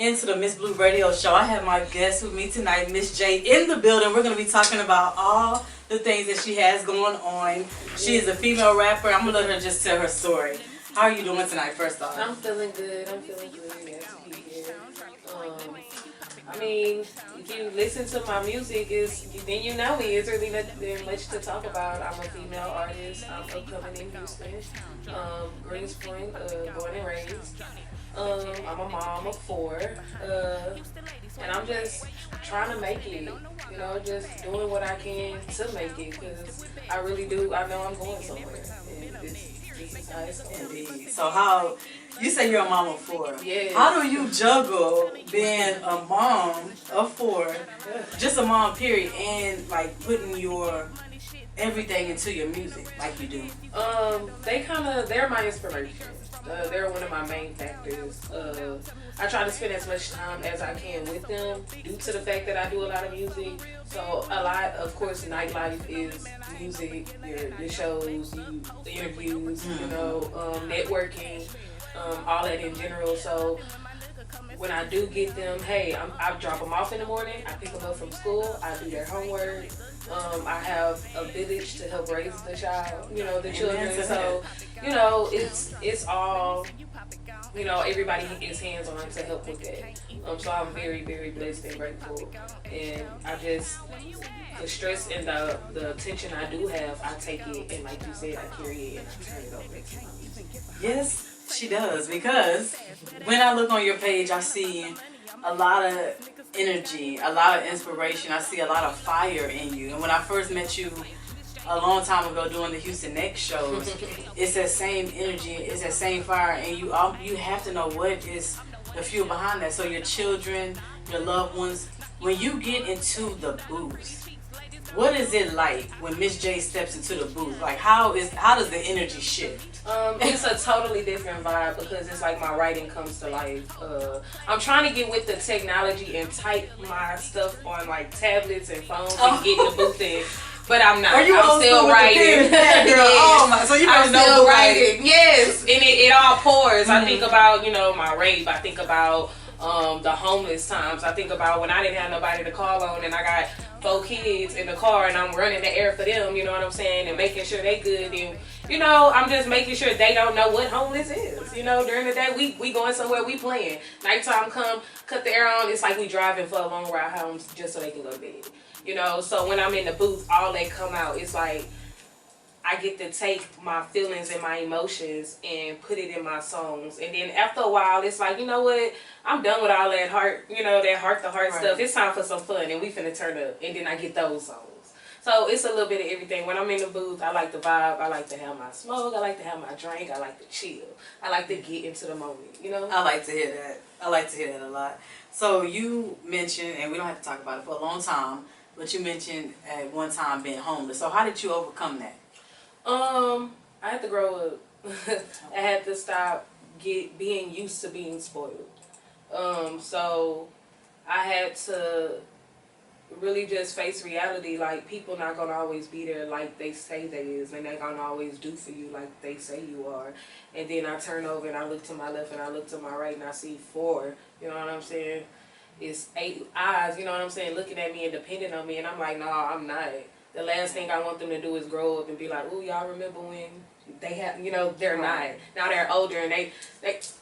Into the Miss Blue Radio Show. I have my guest with me tonight, Miss J, in the building. We're going to be talking about all the things that she has going on. She is a female rapper. I'm going to let her just tell her story. How are you doing tonight, first off? I'm feeling good. I'm feeling good. Yes, to be here. I mean, if you listen to my music, then you know me. It's really nothing much to talk about. I'm a female artist. I'm upcoming in Houston, Greens Point, born and raised. I'm a mom of 4, and I'm just trying to make it, just doing what I can to make it, because I really do, I know I'm going somewhere, and this is how it's going to be. So how, you say you're a mom of 4. Yeah. How do you juggle being a mom of 4, just a mom period, and like putting your everything into your music like you do? They're my inspiration. They're one of my main factors. I try to spend as much time as I can with them due to the fact that I do a lot of music. So a lot, of course, nightlife is music, the shows, the interviews, networking, all that in general. So when I do get them, hey, I drop them off in the morning, I pick them up from school, I do their homework. I have a village to help raise the child, the children. So, it's all, everybody is hands-on to help with that. So I'm very, very blessed and grateful. And the stress and the attention I do have, I take it, and like you said, I carry it and I turn it over to my music. Yes, she does, because when I look on your page, I see a lot of energy, a lot of inspiration. I see a lot of fire in you. And when I first met you a long time ago doing the Houston Next shows, it's that same energy, it's that same fire, and you have to know what is the fuel behind that. So your children, your loved ones, when you get into the booth, what is it like when Miss J steps into the booth? Like how does the energy shift? It's a totally different vibe, because it's like my writing comes to life. I'm trying to get with the technology and type my stuff on like tablets and phones and get in the booth in. But I'm not. I'm still writing. Oh my! So you I'm still writing. Yes, and it all pours. I think about my rape. I think about the homeless times. I think about when I didn't have nobody to call on, and I got 4 kids in the car, and I'm running the air for them. You know what I'm saying? And making sure they good. And I'm just making sure they don't know what homeless is. During the day we going somewhere, we playing. Nighttime come, cut the air on. It's like we driving for a long ride home just so they can go to bed. So when I'm in the booth, all they come out. It's like I get to take my feelings and my emotions and put it in my songs. And then after a while, it's like, you know what? I'm done with all that heart, that heart-to-heart stuff. It's time for some fun, and we finna turn up. And then I get those songs. So it's a little bit of everything. When I'm in the booth, I like the vibe. I like to have my smoke. I like to have my drink. I like to chill. I like to get into the moment, I like to hear that. I like to hear that a lot. So you mentioned, and we don't have to talk about it for a long time, but you mentioned at one time being homeless. So how did you overcome that? I had to grow up. I had to stop being used to being spoiled. So I had to really just face reality. Like, people not gonna always be there like they say they is, and they gonna always do for you like they say you are. And then I turn over and I look to my left and I look to my right and I see 4. You know what I'm saying? It's 8 eyes. You know what I'm saying? Looking at me and depending on me, and I'm like, no, I'm not. The last thing I want them to do is grow up and be like, "Ooh, y'all remember when they had, they're not. Now they're older and they,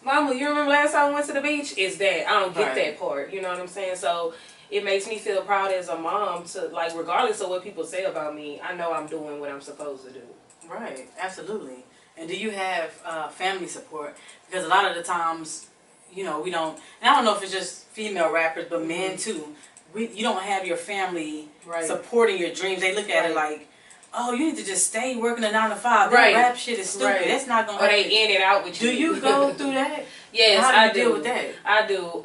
Mama, you remember last time we went to the beach?" Is that. I don't get that part. You know what I'm saying? So it makes me feel proud as a mom to, like, regardless of what people say about me, I know I'm doing what I'm supposed to do. Right, absolutely. And do you have family support? Because a lot of the times, we don't, and I don't know if it's just female rappers, but men too. You don't have your family supporting your dreams. They look at it like, oh, you need to just stay working a 9 to 5. That rap shit is stupid. That's not gonna happen. Or they in it out with you. Do you go through that? Yes, How do you deal with that? I do.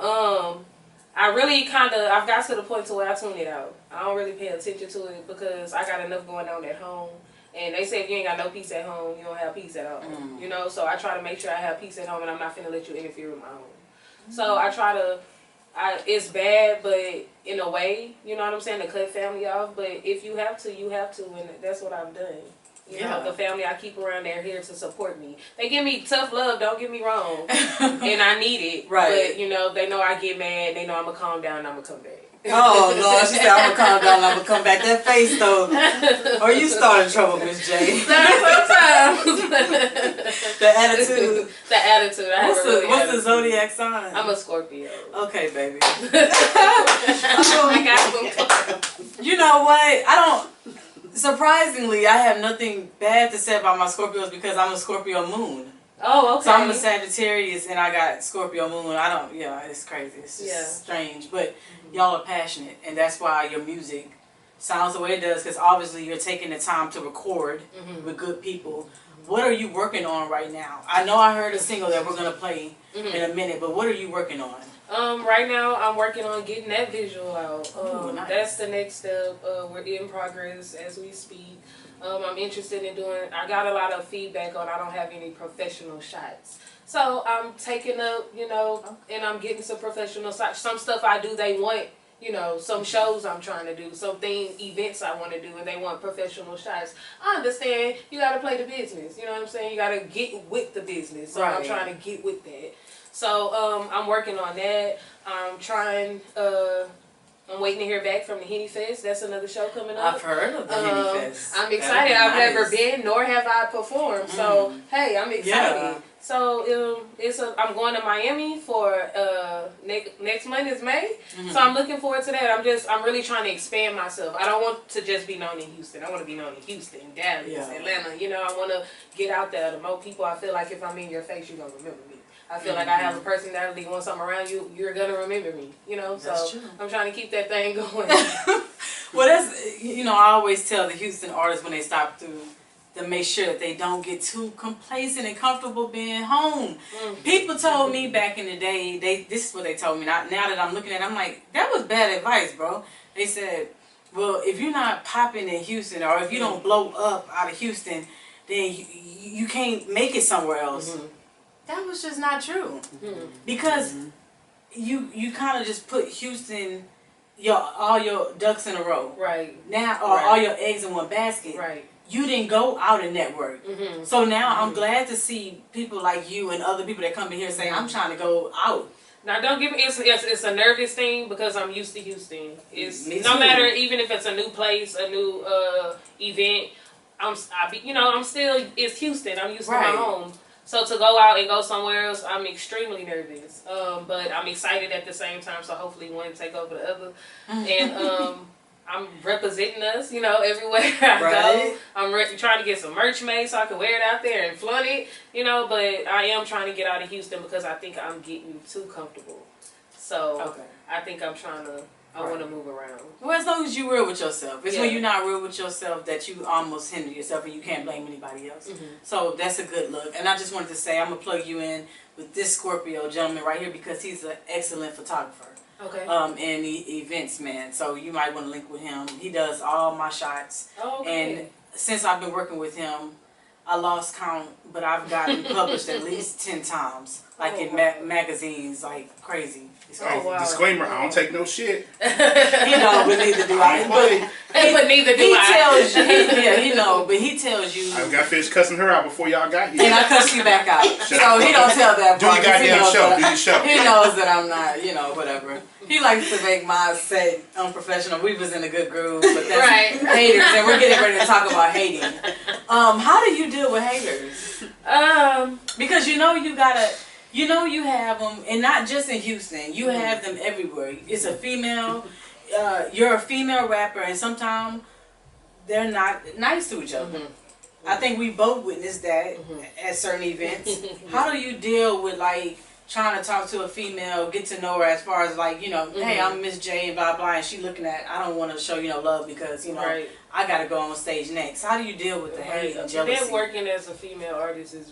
I really I've got to the point to where I tune it out. I don't really pay attention to it because I got enough going on at home. And they say if you ain't got no peace at home, you don't have peace at all. So I try to make sure I have peace at home, and I'm not finna let you interfere with my home. So I try to, it's bad, but in a way, you know what I'm saying, to cut family off. But if you have to, you have to, and that's what I've done. You know, the family I keep around, they're here to support me. They give me tough love, don't get me wrong. And I need it. Right. But, you know, they know I get mad. They know I'm going to calm down and I'm going to come back. Oh, Lord. She said, I'm going to calm down and I'm going to come back. That face, though. Or you started trouble, Miss J. Sometimes. The attitude. The attitude. What's the zodiac sign? I'm a Scorpio. Okay, baby. I got some. You know what? Surprisingly, I have nothing bad to say about my Scorpios because I'm a Scorpio moon. Oh, okay. So I'm a Sagittarius and I got Scorpio moon. It's crazy. It's just strange. But y'all are passionate and that's why your music sounds the way it does because obviously you're taking the time to record with good people. What are you working on right now? I know I heard a single that we're going to play in a minute, but what are you working on? Right now, I'm working on getting that visual out. Nice. That's the next step. We're in progress as we speak. I'm interested in I got a lot of feedback on I don't have any professional shots. So I'm taking up, and I'm getting some professional shots. Some stuff I do, they want, some shows I'm trying to do, some events I want to do, and they want professional shots. I understand you got to play the business. You know what I'm saying? You got to get with the business. So right. I'm trying to get with that. So I'm working on that. I'm waiting to hear back from the Henny Fest. That's another show coming up. I've heard of the Henny Fest. I'm excited. I've never been, nor have I performed. So hey, I'm excited. Yeah. So I'm going to Miami for next month is May. So I'm looking forward to that. I'm really trying to expand myself. I don't want to just be known in Houston. I want to be known in Houston, Dallas, Atlanta. I want to get out there. The more people, I feel like if I'm in your face, you're gonna remember me. I feel like I have a personality. Once I'm around you, you're gonna remember me. That's true. I'm trying to keep that thing going. Well, that's I always tell the Houston artists when they stop through to make sure that they don't get too complacent and comfortable being home. People told me back in the day, this is what they told me. Now that I'm looking at it, I'm like, that was bad advice, bro. They said, well, if you're not popping in Houston or if you don't blow up out of Houston, then you can't make it somewhere else. That was just not true. Because you kind of just put Houston, all your ducks in a row. Right. Now, or all your eggs in one basket. Right. You didn't go out and network. So now I'm glad to see people like you and other people that come in here say, I'm trying to go out. Now, don't give me. It's a nervous thing because I'm used to Houston. It's no matter, even if it's a new place, a new event. I'm still. It's Houston. I'm used to my home. So to go out and go somewhere else, I'm extremely nervous. But I'm excited at the same time. So hopefully one take over the other. And I'm representing us, everywhere I go. I'm trying to get some merch made so I can wear it out there and flaunt it, But I am trying to get out of Houston because I think I'm getting too comfortable. So I think I want to move around. Well, as long as you're real with yourself. It's when you're not real with yourself that you almost hinder yourself and you can't blame anybody else. So that's a good look. And I just wanted to say, I'm going to plug you in with this Scorpio gentleman right here because he's an excellent photographer. Okay. And events man. So you might want to link with him. He does all my shots. And since I've been working with him, I lost count, but I've gotten published at least 10 times. Like in magazines, like crazy. It's crazy. Disclaimer, I don't take no shit. But neither do I. But neither do I. He tells you, but he tells you. I got finished cussing her out before y'all got here. And I cuss you back out. So he don't tell that part. Do your goddamn show. Do your show. He knows that I'm not, whatever. He likes to make my set unprofessional. We was in a good groove, but that's haters, and we're getting ready to talk about hating. How do you deal with haters? Because you have them, and not just in Houston. You have them everywhere. It's a female. You're a female rapper, and sometimes they're not nice to each other. I think we both witnessed that at certain events. How do you deal with trying to talk to a female, get to know her as far as hey, I'm Miss J and blah blah, and she looking at, I don't want to show love because I got to go on stage next. How do you deal with the hate and jealousy? Networking as a female artist is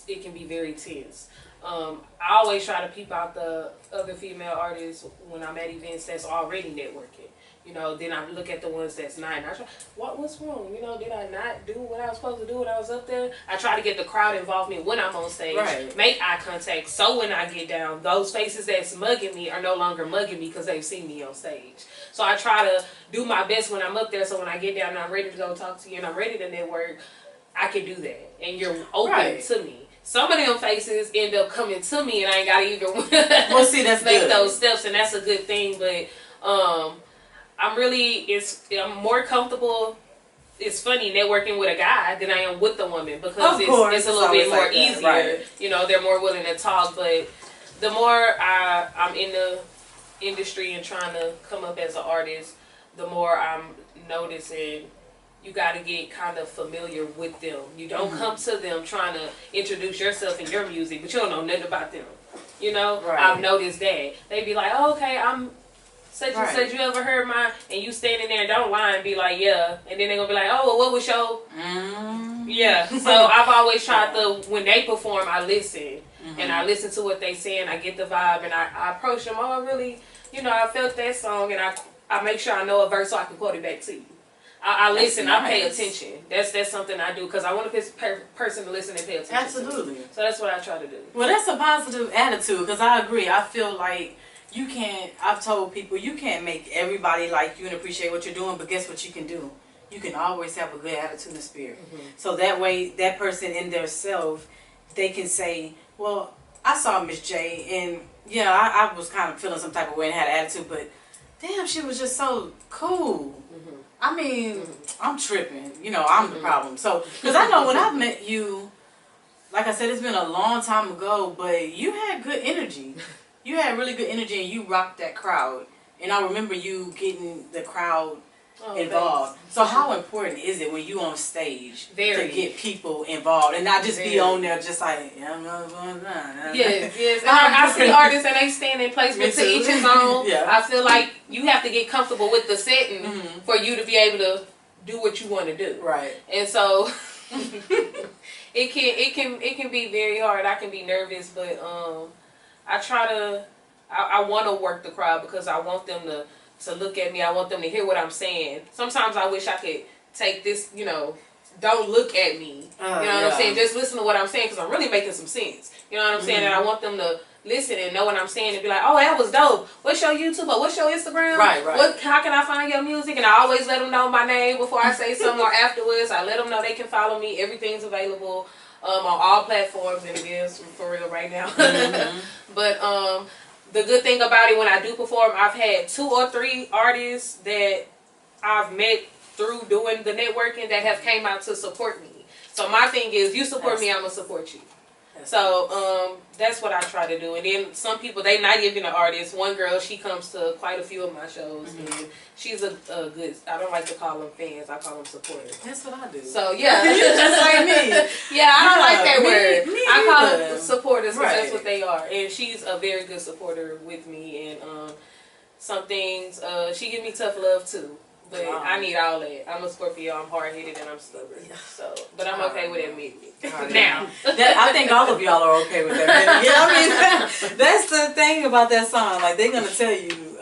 it can be very tense. I always try to peep out the other female artists when I'm at events that's already networking. You know, then I look at the ones that's not, and I try, what's wrong? You know, did I not do what I was supposed to do when I was up there? I try to get the crowd involvement when I'm on stage, make eye contact, so when I get down, those faces that's mugging me are no longer mugging me because they've seen me on stage. So I try to do my best when I'm up there, so when I get down and I'm ready to go talk to you and I'm ready to network, I can do that, and you're open to me. Some of them faces end up coming to me, and I ain't got to even that's make good. those steps, and that's a good thing, but I'm more comfortable. It's funny networking with a guy than I am with the woman because it's a little bit more easier. Right. You know, they're more willing to talk. But the more I'm in the industry and trying to come up as an artist, the more I'm noticing you got to get kind of familiar with them. You don't come to them trying to introduce yourself and your music, but you don't know nothing about them. You know, I've noticed that they be like, "Oh, okay, I'm." Such and such, you ever heard mine? And you standing there and don't lie and be like, yeah. And then they're going to be like, oh, well, what was your... Yeah. So I've always tried to, when they perform, I listen. And I listen to what they say and I get the vibe. And I approach them, oh, really, you know, I felt that song. And I make sure I know a verse so I can quote it back to you. I listen, I pay attention. That's something I do because I want a person to listen and pay attention. Absolutely. So that's what I try to do. Well, that's a positive attitude because I agree. I feel like I've told people you can't make everybody like you and appreciate what you're doing, but guess what you can do? You can always have a good attitude and spirit. So that way, that person in their self, they can say, well, I saw Miss J and yeah, I was kind of feeling some type of way and had an attitude, but damn, she was just so cool. I mean, I'm tripping. You know, I'm the problem. So, because I know when I met you, like I said, it's been a long time ago, but you had good energy. You had really good energy and you rocked that crowd. And I remember you getting the crowd involved. Thanks. So how important is it when you on stage to get people involved and not just be on there just like, yeah, I'm not going on. Yes. And I see artists and they stand in place with to each his own. I feel like you have to get comfortable with the setting for you to be able to do what you want to do. Right. And so it can be very hard. I can be nervous, but I want to work the crowd because I want them to look at me. I want them to hear what I'm saying. Sometimes I wish I could take this, you know, don't look at me. You know what I'm saying? Just listen to what I'm saying because I'm really making some sense. You know what I'm saying? And I want them to listen and know what I'm saying and be like, oh, that was dope. What's your YouTube or what's your Instagram? Right. How can I find your music? And I always let them know my name before I say something or afterwards. I let them know they can follow me. Everything's available on all platforms, and it is for real right now. But the good thing about it, when I do perform, I've had 2 or 3 artists that I've met through doing the networking that have came out to support me. So my thing is, you support me, I'm going to support you. So that's what I try to do. And then some people, they not even an artist. One girl, she comes to quite a few of my shows. And she's a good, I don't like to call them fans. I call them supporters. That's what I do. So yeah. Just like me. Yeah, I don't like that word. I call them supporters because that's what they are. And she's a very good supporter with me. And some things, she gives me tough love too. But I need all that. I'm a Scorpio. I'm hard-headed and I'm stubborn. So, but I'm okay with admitting it now. I think all of y'all are okay with that. Yeah, I mean, that's the thing about that song. Like, they're gonna tell you.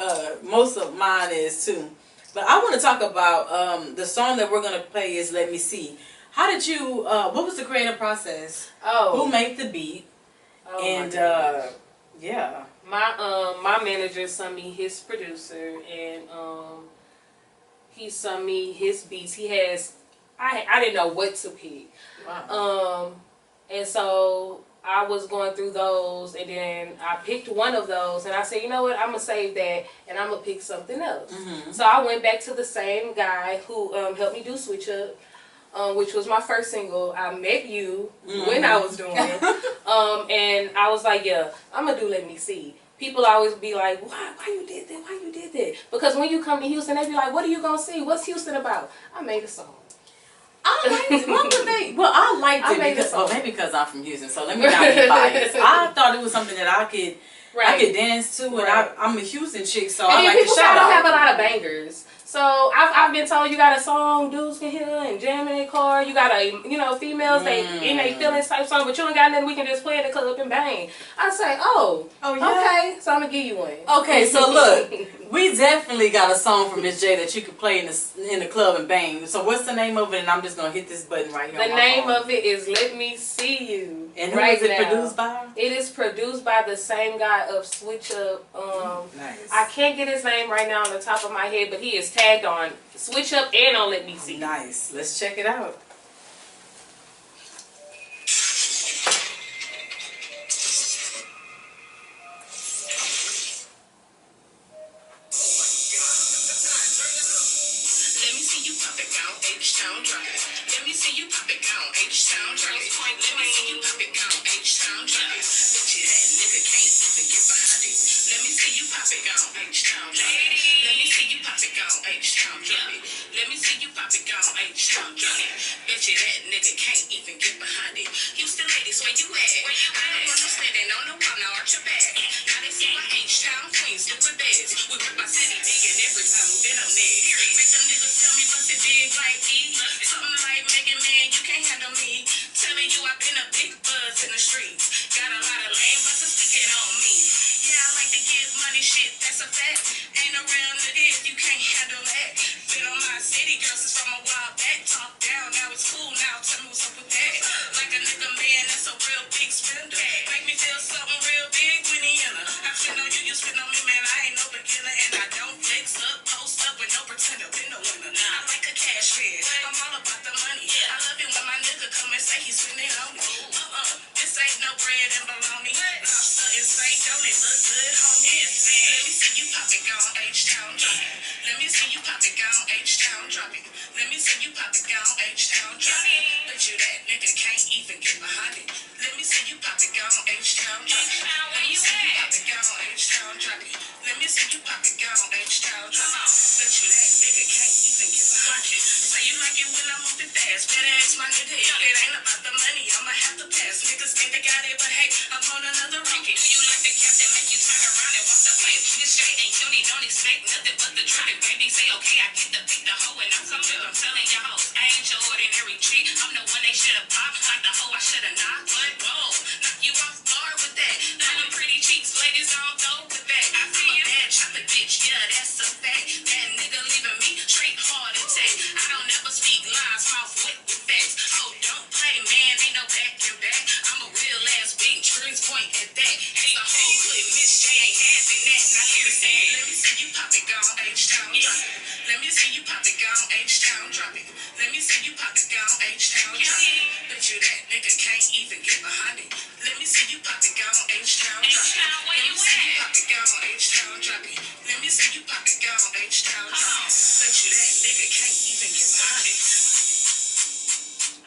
Most of mine is too. But I want to talk about the song that we're gonna play is "Let Me See." How did you? What was the creative process? Who made the beat? And yeah, my manager sent me his producer and he sent me his beats. He has, I didn't know what to pick. Wow. And so I was going through those, and then I picked one of those, and I said, you know what, I'm going to save that, and I'm going to pick something else. So I went back to the same guy who helped me do Switch Up, which was my first single. I met you when I was doing it. And I was like, yeah, I'm going to do Let Me See. People always be like, why you did that? Why you did that? Because when you come to Houston, they be like, what are you going to see? What's Houston about? I made a song. I liked it. What would they? Well, I liked it because, maybe because I'm from Houston, so let me not be biased. I thought it was something that I could I could dance too, and I'm a Houston chick, so and I like people to shout don't out. have a lot of bangers. So I've been told you got a song dudes can hear and jam in their car. You got females they in their feelings type song, but you ain't got nothing we can just play in the club and bang. I say, oh yeah? Okay, so I'm gonna give you one. Okay, so look, we definitely got a song from Miss J that you can play in the club and bang. So what's the name of it? And I'm just gonna hit this button right here. The name of it is "Let Me See You." And who is it produced by? It is produced by the same guy of Switch Up. Nice. I can't get his name right now on the top of my head, but he is tagged on Switch Up and on Let Me See. Nice. Let's check it out.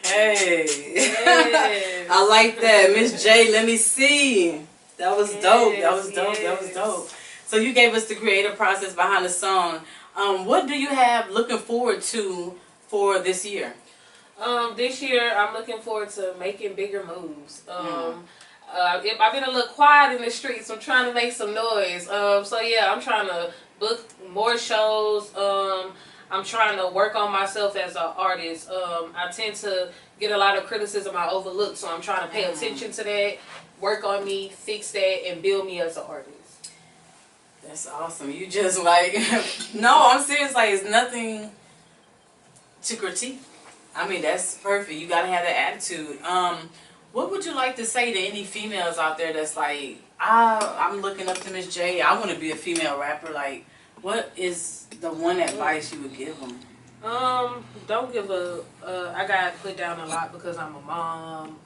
Hey. I like that. Miss J, let me see. That was dope. That was dope. That was dope. So you gave us the creative process behind the song. What do you have looking forward to for this year? This year I'm looking forward to making bigger moves. I've been a little quiet in the streets. I'm trying to make some noise. So yeah, I'm trying to book more shows. I'm trying to work on myself as an artist. I tend to get a lot of criticism I overlook, so I'm trying to pay attention to that, work on me, fix that, and build me as an artist. That's awesome. You just like, no, I'm serious. Like, it's nothing to critique. I mean, that's perfect. You gotta have that attitude. What would you like to say to any females out there that's like, I'm looking up to Miss J. I want to be a female rapper. Like, what is the one advice you would give them? Don't give up. I got put down a lot because I'm a mom.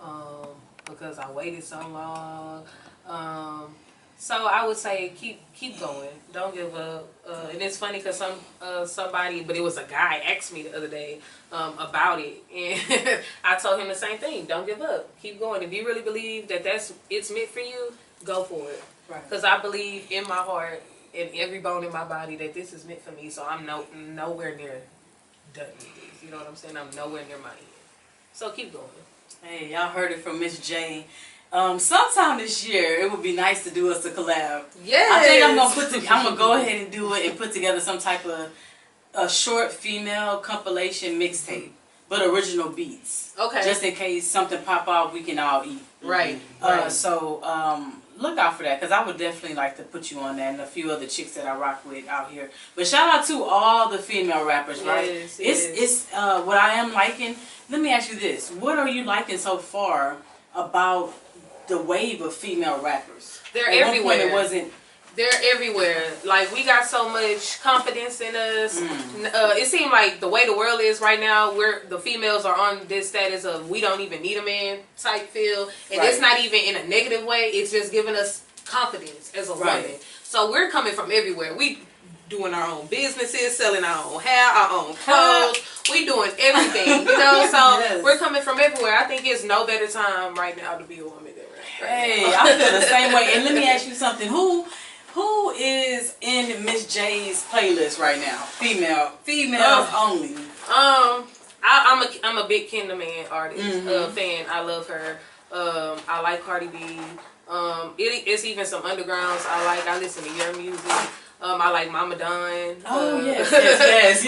Because I waited so long. So I would say keep going. Don't give up. And it's funny because somebody, but it was a guy, asked me the other day about it, and I told him the same thing. Don't give up. Keep going. If you really believe that it's meant for you, go for it. Right. Because I believe in my heart and every bone in my body that this is meant for me. So I'm nowhere near done with this. You know what I'm saying? I'm nowhere near my end. So keep going. Hey, y'all heard it from Miss J. Sometime this year, it would be nice to do us a collab. Yes. I think I'm gonna go ahead and do it and put together some type of a short female compilation mixtape, but original beats. Okay. Just in case something pop off, we can all eat. Right. So look out for that, because I would definitely like to put you on that and a few other chicks that I rock with out here. But shout out to all the female rappers, right? Yes, It's what I am liking. Let me ask you this: what are you liking so far about the wave of female rappers? They're At everywhere. one point it wasn't. They're everywhere. Like, we got so much confidence in us. It seemed like the way the world is right now, the females are on this status of we don't even need a man type feel. And it's not even in a negative way. It's just giving us confidence as a woman. So we're coming from everywhere. We doing our own businesses, selling our own hair, our own clothes. We doing everything, you know? So we're coming from everywhere. I think it's no better time right now to be a woman than Hey, I feel the same way. And let me ask you something. Who is in Miss J's playlist right now? Females only. I'm a big Kendra Man artist, fan. I love her. I like Cardi B. It's even some undergrounds I like. I listen to your music. I like Mama Dawn. Oh yes.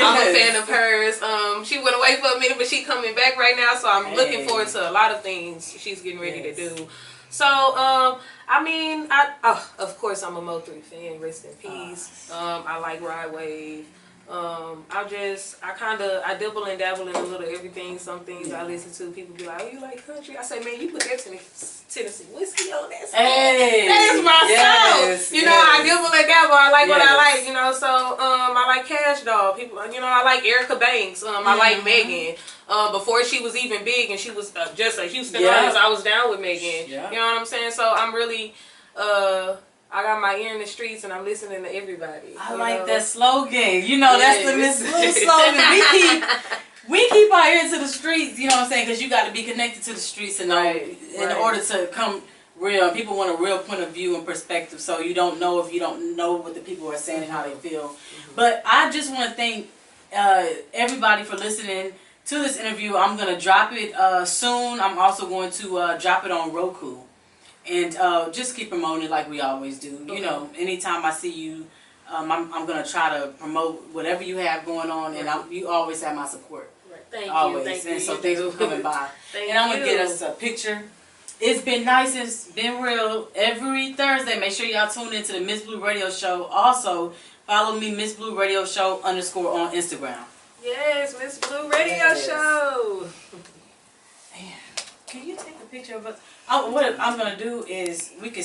I'm a fan of hers. She went away for a minute, but she coming back right now, so I'm looking forward to a lot of things she's getting ready to do. So, I mean, of course I'm a Mo3 fan, rest in peace. I like Ride Wave. I dibble and dabble in a little everything. Some things I listen to, people be like, oh, you like country? I say, man, you put that Tennessee whiskey on that. Hey, that is my sound. You know, I dibble and dabble. I like what I like, you know. So, I like Cash Doll. People, you know, I like Erica Banks. I like Megan. Before she was even big and she was just a Houston artist, I was down with Megan. You know what I'm saying? So I'm really, I got my ear in the streets and I'm listening to everybody. I like that slogan. You know, that's the Miss Blue slogan. We keep our ear to the streets, you know what I'm saying? Because you got to be connected to the streets in order to come real. People want a real point of view and perspective. So you don't know if you don't know what the people are saying and how they feel. But I just want to thank everybody for listening to this interview. I'm going to drop it soon. I'm also going to drop it on Roku. And just keep promoting it like we always do. You know, anytime I see you, I'm going to try to promote whatever you have going on. And you always have my support. Thank you. Always. Thank and you. so thanks for coming by. Thank and I'm going you. to get us a picture. It's been nice. It's been real. Every Thursday, make sure y'all tune into the Miss Blue Radio Show. Also, follow me, Miss Blue Radio Show _ on Instagram. Yes, Miss Blue Radio Show. Man, can you take a picture of us? What I'm going to do is we can